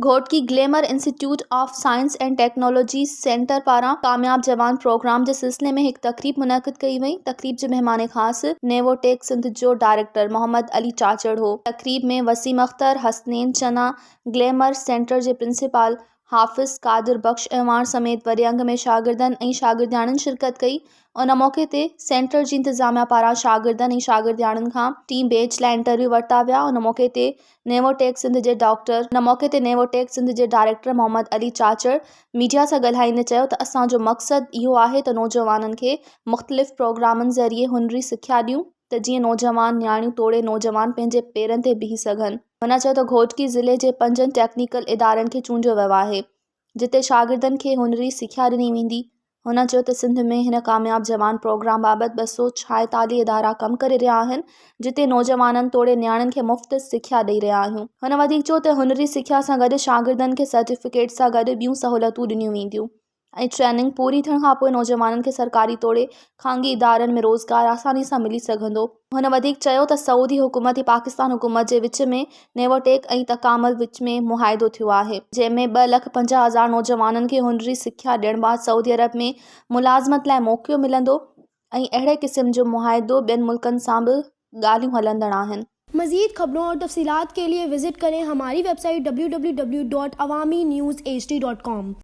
घोट की glamour institute of science and technology centre पारां कामयाब जवान प्रोग्राम जे सिलसिले में एक तकरीब मुनक़िद कई वई। तकरीब जे मेहमान ख़ास नेवोटेक सिंध जो डायरेक्टर मोहम्मद अली चाचड़ हो। तकरीब में वसीम अख्तर, हसनैन चना, ग्लैमर सेंटर जे प्रिंसिपल हाफ़िज़ कादिर बख्श ऐवान समेत वॾे अंग में शागिर्दनि ऐं शागिर्दियाणियुनि शिरकत कई। उन मौक़े ते सेंटर जी इंतज़ामिया पारां शागिर्दनि ऐं शागिर्दियाणियुनि खां टीम बैच लाइ इंटरव्यू वरिता विया। उन मौक़े ते नेवोटेक सिंध जे डायरेक्टर मोहम्मद अली चाचड़ मीडिया सां ॻाल्हाईंदे चयो त असांजो मक़सदु इहो आहे त नौजवाननि खे मुख़्तलिफ़ प्रोग्रामनि ज़रिए हुनरी सिख्या ॾियूं त जीअं नौजवान न्याणियूं तोड़े नौजवान पंहिंजे पेरनि ते बीही सघनि। हुन चयो त घोटकी ज़िले जे 5 टेक्निकल इदारनि खे चूंडियो वियो आहे जिते शागिर्दनि खे हुनरी सिख्या ॾिनी वेंदी। हुन चयो त सिंध में हिन कामयाब जवान प्रोग्राम बाबति 246 इदारा कमु करे रहिया आहिनि जिते नौजवाननि तोड़े न्याणियुनि खे मुफ़्त सिख्या ॾेई रहिया आहियूं। हुन वधीक चयो त हुनरी सिख्या सां गॾु शागिर्दनि खे सर्टिफिकेट सां गॾु ॿियूं सहूलियतूं ॾिनियूं वेंदियूं ऐं ट्रेनिंग पूरी थियण खां पोइ नौजवाननि खे सरकारी तोड़े ख़ानगी इदारनि में रोज़गार आसानी सां मिली सघंदो। हुन वधीक चयो त सऊदी हुकूमत ऐं पाकिस्तान हुकूमत जे विच में नेवोटेक ऐं तकामल विच में मुआहिदो थियो आहे जंहिंमें 2,50,000 नौजवाननि खे हुनरी सिख्या ॾियण बाद सऊदी अरब में मुलाज़मत लाइ मौक़ो मिलंदो ऐं अहिड़े क़िस्म जो मुआहिदो ॿियनि मुल्कनि सां बि ॻाल्हियूं हलंदड़ आहिनि। मज़ीद खबरों और तफसीलात के लिए विजिट करें हमारी वेबसाइट www.awamiNewsHD.com।